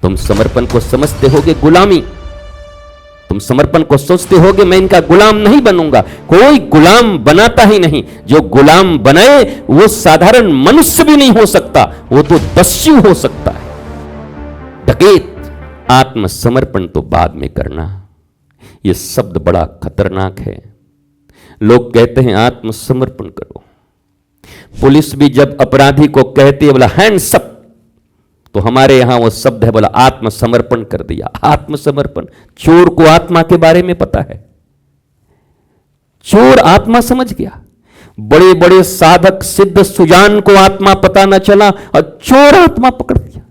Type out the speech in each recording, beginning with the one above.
तुम समर्पण को समझते होगे गुलामी, तुम समर्पण को सोचते होगे मैं इनका गुलाम नहीं बनूंगा। कोई गुलाम बनाता ही नहीं, जो गुलाम बनाए वो साधारण मनुष्य भी नहीं हो सकता, वो तो दस्यु हो सकता है, डकैत। आत्मसमर्पण तो बाद में करना। यह शब्द बड़ा खतरनाक है। लोग कहते हैं आत्मसमर्पण करो। पुलिस भी जब अपराधी को कहती है बोला हैंड्स अप, तो हमारे यहां वो शब्द है बोला आत्मसमर्पण कर दिया। आत्मसमर्पण, चोर को आत्मा के बारे में पता है, चोर आत्मा समझ गया। बड़े बड़े साधक सिद्ध सुजान को आत्मा पता न चला और चोर आत्मा पकड़ दिया।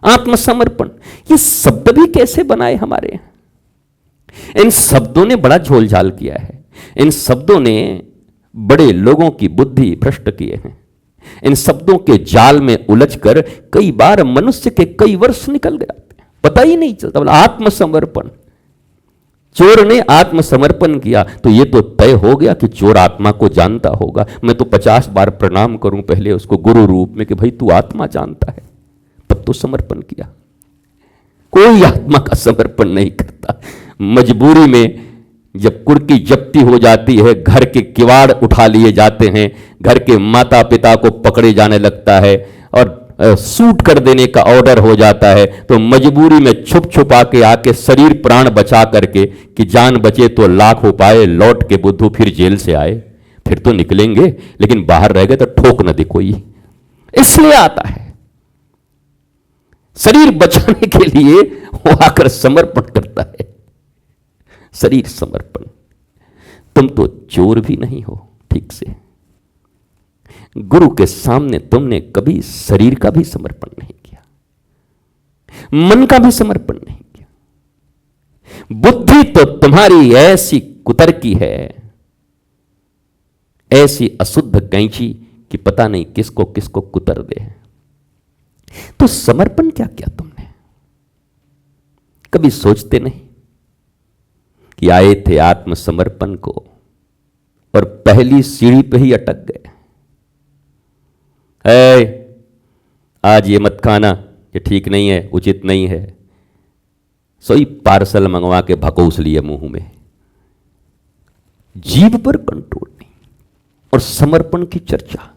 आत्मसमर्पण, ये शब्द भी कैसे बनाए हमारे यहां। इन शब्दों ने बड़ा झोलझाल किया है, इन शब्दों ने बड़े लोगों की बुद्धि भ्रष्ट किए हैं। इन शब्दों के जाल में उलझकर कई बार मनुष्य के कई वर्ष निकल गए, पता ही नहीं चलता। बोला आत्मसमर्पण, चोर ने आत्मसमर्पण किया तो यह तो तय हो गया कि चोर आत्मा को जानता होगा। मैं तो 50 बार प्रणाम करूं पहले उसको गुरु रूप में कि भाई तू आत्मा जानता है, तब तो समर्पण किया। कोई आत्मा का समर्पण नहीं करता। मजबूरी में जब कुर्की जप्ती हो जाती है, घर के किवाड़ उठा लिए जाते हैं, घर के माता पिता को पकड़े जाने लगता है और सूट कर देने का ऑर्डर हो जाता है, तो मजबूरी में छुप छुपा के आके शरीर प्राण बचा करके कि जान बचे तो लाख उपाय, लौट के बुद्धू फिर जेल से आए। फिर तो निकलेंगे लेकिन बाहर रह गए तो ठोक न दे कोई, इसलिए आता है। शरीर बचाने के लिए वो आकर समर्पण करता है। शरीर समर्पण। तुम तो चोर भी नहीं हो ठीक से। गुरु के सामने तुमने कभी शरीर का भी समर्पण नहीं किया, मन का भी समर्पण नहीं किया। बुद्धि तो तुम्हारी ऐसी कुतर्की है, ऐसी अशुद्ध कैंची कि पता नहीं किसको किसको कुतर दे। तो समर्पण क्या किया तुमने? कभी सोचते नहीं कि आए थे आत्मसमर्पण को और पहली सीढ़ी पे ही अटक गए। आज ये मत खाना, ये ठीक नहीं है, उचित नहीं है, सोई पार्सल मंगवा के भकोस लिए मुंह में। जीभ पर कंट्रोल नहीं। और समर्पण की चर्चा,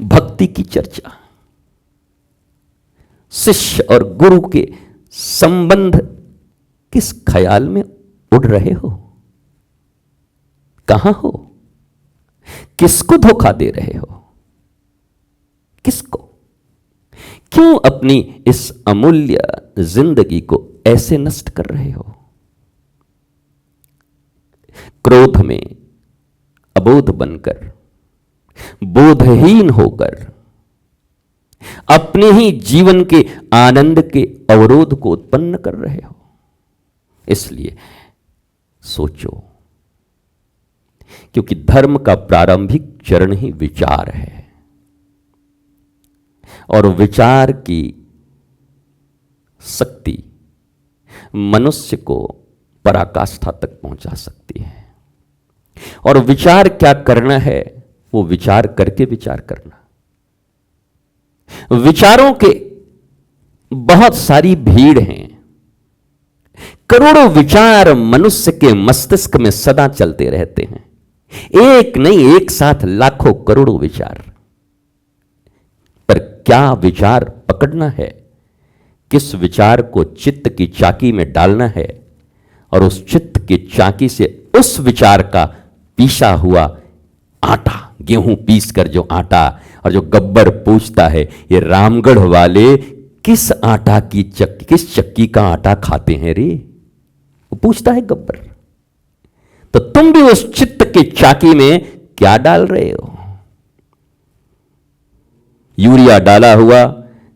भक्ति की चर्चा, शिष्य और गुरु के संबंध किस ख्याल में उड़ रहे हो? कहां हो? किसको धोखा दे रहे हो? किसको? क्यों अपनी इस अमूल्य जिंदगी को ऐसे नष्ट कर रहे हो? क्रोध में अबोध बनकर, बोधहीन होकर, अपने ही जीवन के आनंद के अवरोध को उत्पन्न कर रहे हो। इसलिए सोचो, क्योंकि धर्म का प्रारंभिक चरण ही विचार है और विचार की शक्ति मनुष्य को पराकाष्ठा तक पहुंचा सकती है। और विचार क्या करना है, वो विचार करके विचार करना। विचारों के बहुत सारी भीड़ हैं, करोड़ों विचार मनुष्य के मस्तिष्क में सदा चलते रहते हैं, एक नहीं एक साथ लाखों करोड़ों विचार। पर क्या विचार पकड़ना है, किस विचार को चित्त की चाकी में डालना है और उस चित्त की चाकी से उस विचार का पीसा हुआ आटा, गेहूं पीस कर जो आटा, और जो गब्बर पूछता है ये रामगढ़ वाले किस आटा की चक्की, किस चक्की का आटा खाते हैं रे, वो पूछता है गब्बर। तो तुम भी उस चित्त के चाकी में क्या डाल रहे हो? यूरिया डाला हुआ,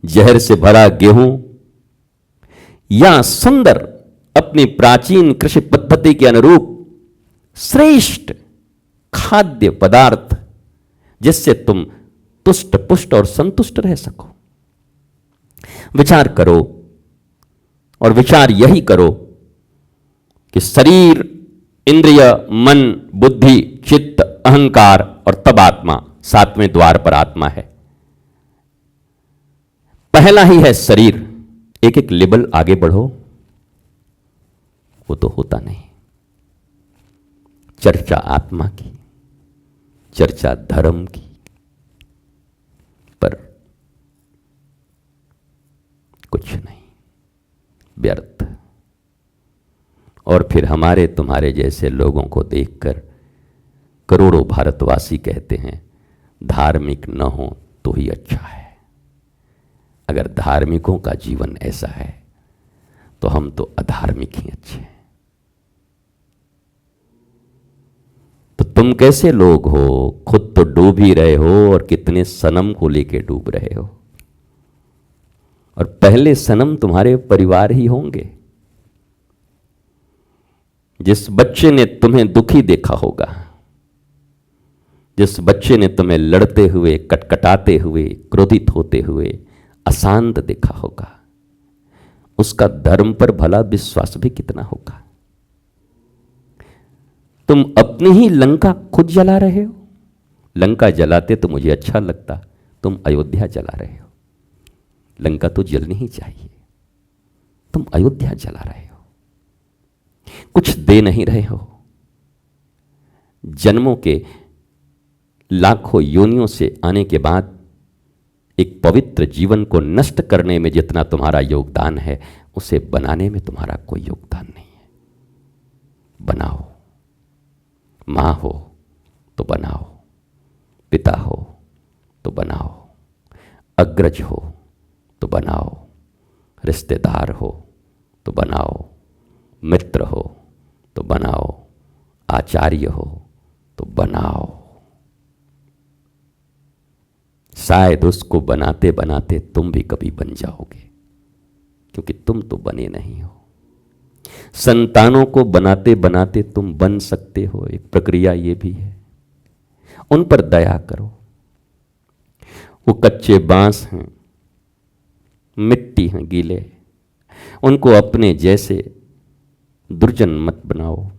जहर से भरा गेहूं, या सुंदर अपनी प्राचीन कृषि पद्धति के अनुरूप श्रेष्ठ खाद्य पदार्थ जिससे तुम तुष्ट पुष्ट और संतुष्ट रह सको? विचार करो, और विचार यही करो कि शरीर, इंद्रिय, मन, बुद्धि, चित्त, अहंकार और तब आत्मा, सातवें द्वार पर आत्मा है। पहला ही है शरीर, एक एक लेवल आगे बढ़ो, वो तो होता नहीं। चर्चा आत्मा की, चर्चा धर्म की, पर कुछ नहीं, व्यर्थ। और फिर हमारे तुम्हारे जैसे लोगों को देखकर करोड़ों भारतवासी कहते हैं धार्मिक न हो तो ही अच्छा है। अगर धार्मिकों का जीवन ऐसा है तो हम तो अधार्मिक ही अच्छे हैं। तो तुम कैसे लोग हो, खुद तो डूब ही रहे हो और कितने सनम को लेके डूब रहे हो। और पहले सनम तुम्हारे परिवार ही होंगे। जिस बच्चे ने तुम्हें दुखी देखा होगा, जिस बच्चे ने तुम्हें लड़ते हुए, कटकटाते हुए, क्रोधित होते हुए, अशांत देखा होगा, उसका धर्म पर भला विश्वास भी कितना होगा। तुम अपनी ही लंका खुद जला रहे हो। लंका जलाते तो मुझे अच्छा लगता, तुम अयोध्या जला रहे हो। लंका तो जलनी ही चाहिए, तुम अयोध्या जला रहे हो। कुछ दे नहीं रहे हो। जन्मों के लाखों योनियों से आने के बाद एक पवित्र जीवन को नष्ट करने में जितना तुम्हारा योगदान है, उसे बनाने में तुम्हारा कोई योगदान नहीं है। बनाओ। मां हो तो बनाओ, पिता हो तो बनाओ, अग्रज हो तो बनाओ, रिश्तेदार हो तो बनाओ, मित्र हो तो बनाओ, आचार्य हो तो बनाओ। शायद उसको बनाते बनाते तुम भी कभी बन जाओगे, क्योंकि तुम तो बने नहीं हो। संतानों को बनाते बनाते तुम बन सकते हो, एक प्रक्रिया ये भी है। उन पर दया करो। वो कच्चे बांस हैं, मिट्टी हैं, गीले। उनको अपने जैसे दुर्जन मत बनाओ।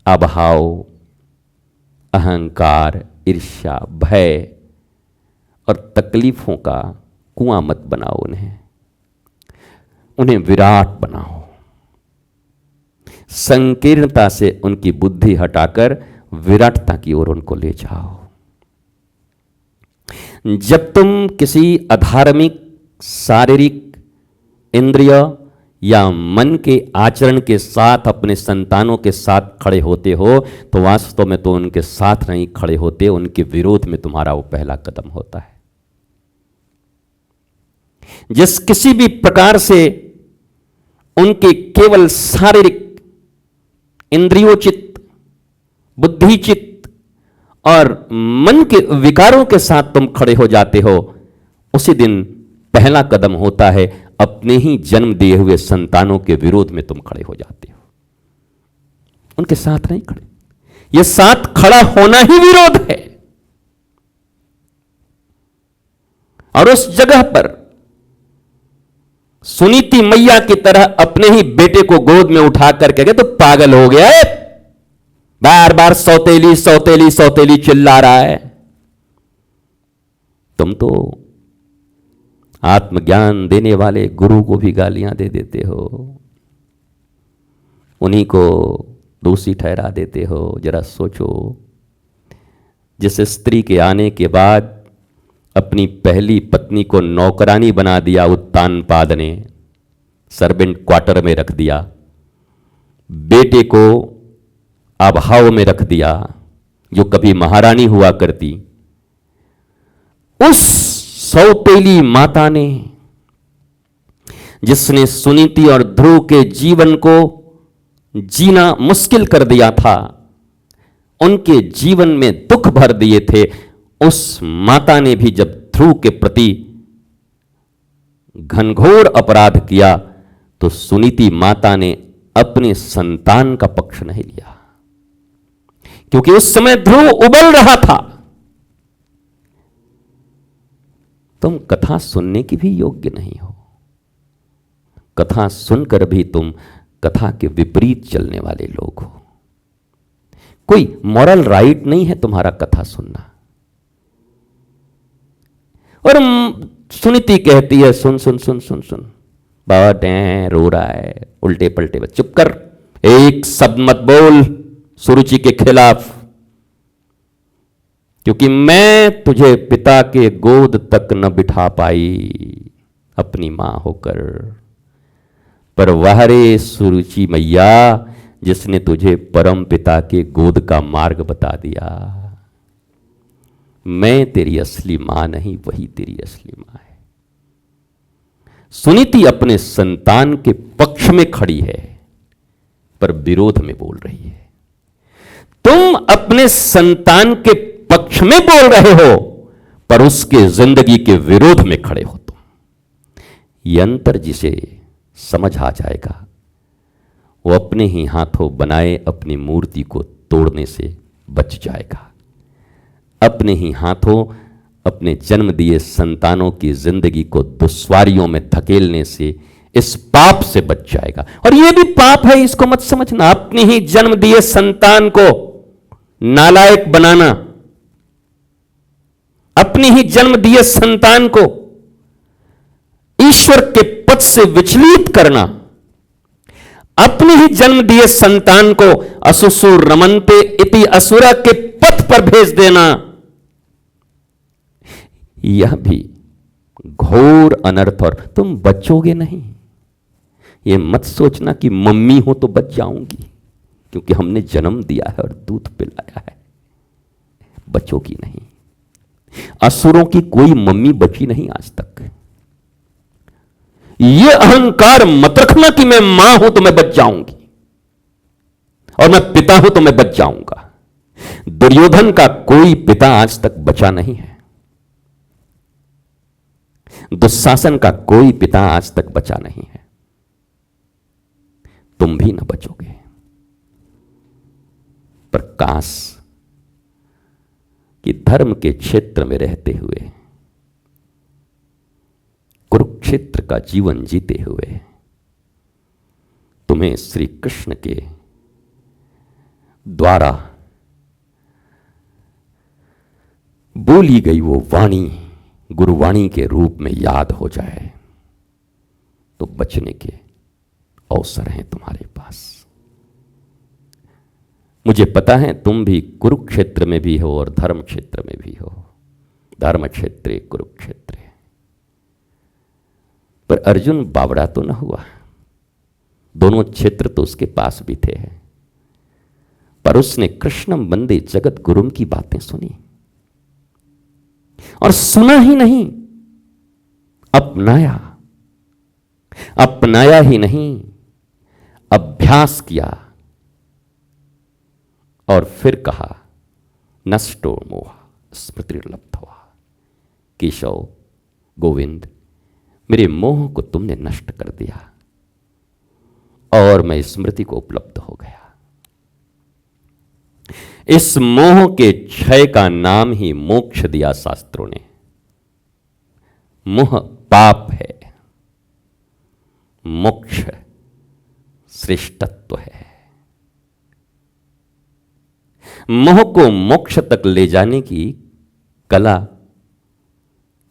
अभाव, अहंकार, ईर्ष्या, भय और तकलीफों का कुआं मत बनाओ उन्हें। उन्हें विराट बनाओ। संकीर्णता से उनकी बुद्धि हटाकर विराटता की ओर उनको ले जाओ। जब तुम किसी अधार्मिक, शारीरिक, इंद्रिय या मन के आचरण के साथ अपने संतानों के साथ खड़े होते हो, तो वास्तव में तो उनके साथ नहीं खड़े होते, उनके विरोध में तुम्हारा वो पहला कदम होता है। जिस किसी भी प्रकार से उनके केवल शारीरिक, इंद्रियोचित, बुद्धिचित और मन के विकारों के साथ तुम खड़े हो जाते हो, उसी दिन पहला कदम होता है अपने ही जन्म दिए हुए संतानों के विरोध में तुम खड़े हो जाते हो। उनके साथ नहीं खड़े। यह साथ खड़ा होना ही विरोध है। और उस जगह पर सुनीति मैया की तरह अपने ही बेटे को गोद में उठा करके गए तो पागल हो गया है, बार बार सौतेली सौतेली सौतेली चिल्ला रहा है। तुम तो आत्मज्ञान देने वाले गुरु को भी गालियां दे देते हो, उन्हीं को दोषी ठहरा देते हो। जरा सोचो, जिस स्त्री के आने के बाद अपनी पहली पत्नी को नौकरानी बना दिया उत्तानपाद ने, सर्वेंट क्वार्टर में रख दिया, बेटे को अभाव में रख दिया, जो कभी महारानी हुआ करती, उस सौतेली माता ने, जिसने सुनीति और ध्रुव के जीवन को जीना मुश्किल कर दिया था, उनके जीवन में दुख भर दिए थे, उस माता ने भी जब ध्रुव के प्रति घनघोर अपराध किया तो सुनीति माता ने अपने संतान का पक्ष नहीं लिया, क्योंकि उस समय ध्रुव उबल रहा था। तुम कथा सुनने की भी योग्य नहीं हो। कथा सुनकर भी तुम कथा के विपरीत चलने वाले लोग हो। कोई मॉरल राइट नहीं है तुम्हारा कथा सुनना। और सुनीति कहती है, सुन सुन सुन सुन सुन, बाबा डैं रो रहा है, उल्टे पलटे बच्चे, चुप कर, एक शब्द मत बोल सुरुचि के खिलाफ, क्योंकि मैं तुझे पिता के गोद तक न बिठा पाई अपनी मां होकर, पर वह रे सुरुचि मैया जिसने तुझे परम पिता के गोद का मार्ग बता दिया। मैं तेरी असली मां नहीं, वही तेरी असली मां है। सुनीति अपने संतान के पक्ष में खड़ी है पर विरोध में बोल रही है। तुम अपने संतान के पक्ष में बोल रहे हो पर उसके जिंदगी के विरोध में खड़े हो तुम। यह अंतर जिसे समझ आ जाएगा वो अपने ही हाथों बनाए अपनी मूर्ति को तोड़ने से बच जाएगा, अपने ही हाथों अपने जन्म दिए संतानों की जिंदगी को दुश्वारियों में धकेलने से, इस पाप से बच जाएगा। और यह भी पाप है, इसको मत समझना, अपने ही जन्म दिए संतान को नालायक बनाना, अपने ही जन्म दिए संतान को ईश्वर के पथ से विचलित करना, अपने ही जन्म दिए संतान को असुसु रमन्ते इति असुरा के पथ पर भेज देना, यह भी घोर अनर्थ। और तुम बचोगे नहीं, यह मत सोचना कि मम्मी हो तो बच जाऊंगी, क्योंकि हमने जन्म दिया है और दूध पिलाया है, बचोगी नहीं। असुरों की कोई मम्मी बची नहीं आज तक। यह अहंकार मत रखना कि मैं मां हूं तो मैं बच जाऊंगी और मैं पिता हूं तो मैं बच जाऊंगा। दुर्योधन का कोई पिता आज तक बचा नहीं है, दुशासन का कोई पिता आज तक बचा नहीं है, तुम भी न बचोगे। पर काश कि धर्म के क्षेत्र में रहते हुए, कुरुक्षेत्र का जीवन जीते हुए तुम्हें श्री कृष्ण के द्वारा बोली गई वो वाणी गुरुवाणी के रूप में याद हो जाए तो बचने के अवसर हैं तुम्हारे पास। मुझे पता है तुम भी कुरुक्षेत्र में भी हो और धर्म क्षेत्र में भी हो, धर्म क्षेत्र कुरुक्षेत्र। पर अर्जुन बावड़ा तो न हुआ, दोनों क्षेत्र तो उसके पास भी थे, पर उसने कृष्णम वंदे जगत गुरुम की बातें सुनी और सुना ही नहीं, अपनाया, अपनाया ही नहीं, अभ्यास किया और फिर कहा नष्टो मोह स्मृतिर्लब्ध्वा, केशव गोविंद मेरे मोह को तुमने नष्ट कर दिया और मैं स्मृति को उपलब्ध हो गया। इस मोह के क्षय का नाम ही मोक्ष दिया शास्त्रों ने। मोह पाप है, मोक्ष श्रेष्ठत्व है। मोह को मोक्ष तक ले जाने की कला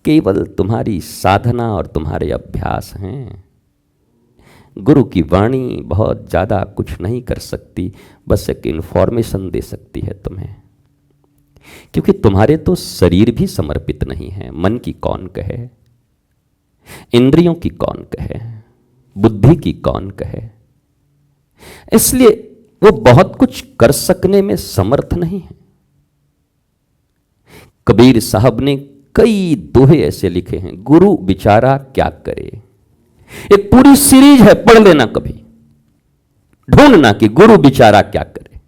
केवल तुम्हारी साधना और तुम्हारे अभ्यास हैं। गुरु की वाणी बहुत ज़्यादा कुछ नहीं कर सकती, बस एक इन्फॉर्मेशन दे सकती है तुम्हें, क्योंकि तुम्हारे तो शरीर भी समर्पित नहीं है। मन की कौन कहे, इंद्रियों की कौन कहे, बुद्धि की कौन कहे, इसलिए वो बहुत कुछ कर सकने में समर्थ नहीं है। कबीर साहब ने कई दोहे ऐसे लिखे हैं, गुरु बिचारा क्या करे। एक पूरी सीरीज है, पढ़ लेना कभी, ढूंढना कि गुरु बिचारा क्या करे।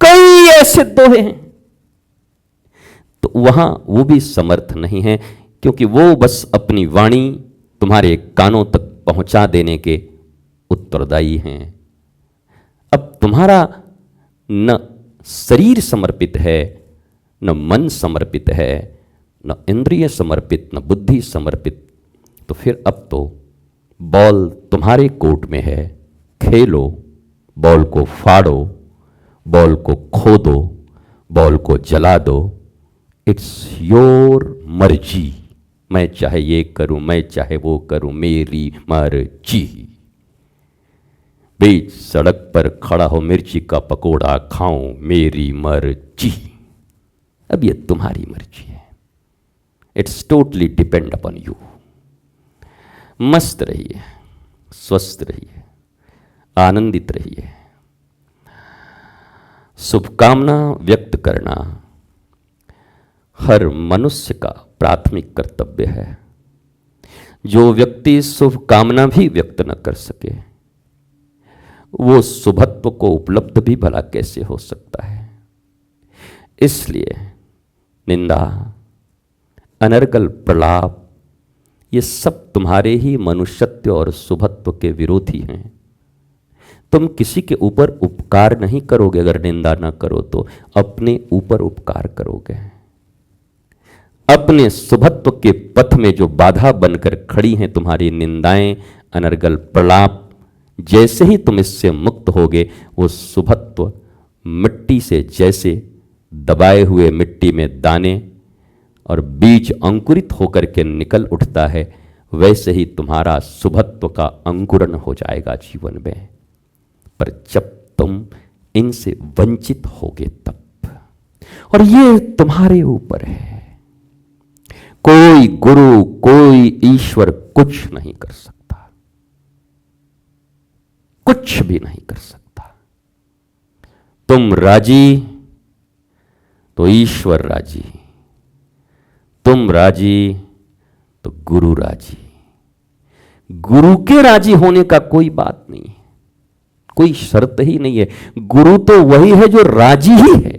कई ऐसे दोहे हैं, तो वहां वो भी समर्थ नहीं है, क्योंकि वो बस अपनी वाणी तुम्हारे कानों तक पहुंचा देने के उत्तरदायी हैं। अब तुम्हारा न शरीर समर्पित है, न मन समर्पित है, न इंद्रिय समर्पित, न बुद्धि समर्पित, तो फिर अब तो बॉल तुम्हारे कोर्ट में है, खेलो, बॉल को फाड़ो, बॉल को खोदो, बॉल को जला दो, इट्स योर मर्जी, मैं चाहे ये करूं, मैं चाहे वो करूं, मेरी मर्जी। बीच सड़क पर खड़ा हो मिर्ची का पकोड़ा खाऊं, मेरी मर्जी। अब ये तुम्हारी मर्जी है। It's totally depend upon you. मस्त रहिए, स्वस्थ रहिए, आनंदित रहिए। शुभकामना व्यक्त करना हर मनुष्य का प्राथमिक कर्तव्य है। जो व्यक्ति शुभकामना भी व्यक्त न कर सके, वो शुभत्व को उपलब्ध भी भला कैसे हो सकता है। इसलिए निंदा, अनर्गल प्रलाप, ये सब तुम्हारे ही मनुष्यत्व और शुभत्व के विरोधी हैं। तुम किसी के ऊपर उपकार नहीं करोगे अगर निंदा ना करो तो, अपने ऊपर उपकार करोगे। अपने शुभत्व के पथ में जो बाधा बनकर खड़ी हैं तुम्हारी निंदाएं, अनर्गल प्रलाप, जैसे ही तुम इससे मुक्त होगे, वो शुभत्व मिट्टी से जैसे दबाए हुए मिट्टी में दाने और बीज अंकुरित होकर के निकल उठता है, वैसे ही तुम्हारा शुभत्व का अंकुरण हो जाएगा जीवन में। पर जब तुम इनसे वंचित होगे तब, और ये तुम्हारे ऊपर है। कोई गुरु, कोई ईश्वर कुछ नहीं कर सकता, कुछ भी नहीं कर सकता। तुम राजी तो ईश्वर राजी, तुम राजी तो गुरु राजी। गुरु के राजी होने का कोई बात नहीं है, कोई शर्त ही नहीं है। गुरु तो वही है जो राजी ही है,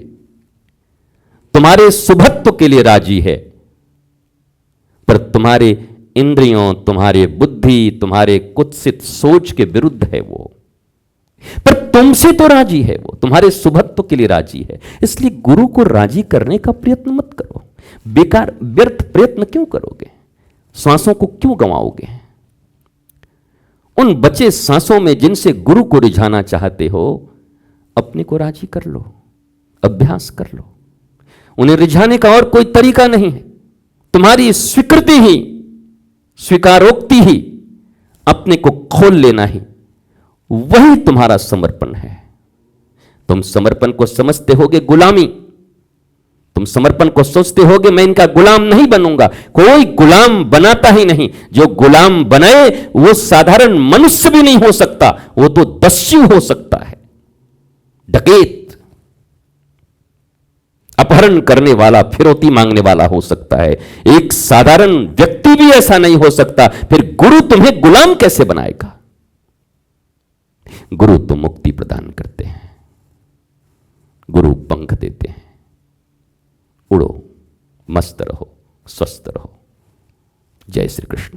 तुम्हारे शुभत्व के लिए राजी है। पर तुम्हारे इंद्रियों, तुम्हारे बुद्धि, तुम्हारे कुत्सित सोच के विरुद्ध है वो। पर तुमसे तो राजी है वो, तुम्हारे शुभत्व के लिए राजी है। इसलिए गुरु को राजी करने का प्रयत्न मत करो। बेकार व्यर्थ प्रयत्न क्यों करोगे? सांसों को क्यों गंवाओगे? उन बचे सांसों में जिनसे गुरु को रिझाना चाहते हो, अपने को राजी कर लो, अभ्यास कर लो। उन्हें रिझाने का और कोई तरीका नहीं है। तुम्हारी स्वीकृति ही, स्वीकारोक्ति ही, अपने को खोल लेना ही, वही तुम्हारा समर्पण है। तुम समर्पण को समझते होगे गुलामी, तुम समर्पण को सोचते होगे मैं इनका गुलाम नहीं बनूंगा। कोई गुलाम बनाता ही नहीं। जो गुलाम बनाए वो साधारण मनुष्य भी नहीं हो सकता, वो तो दस्यु हो सकता है, डकैत, अपहरण करने वाला, फिरौती मांगने वाला हो सकता है। एक साधारण व्यक्ति भी ऐसा नहीं हो सकता। फिर गुरु तुम्हें गुलाम कैसे बनाएगा? गुरु तो मुक्ति प्रदान करते हैं, गुरु पंख देते हैं। उड़ो, मस्त रहो, स्वस्थ रहो। जय श्री कृष्ण।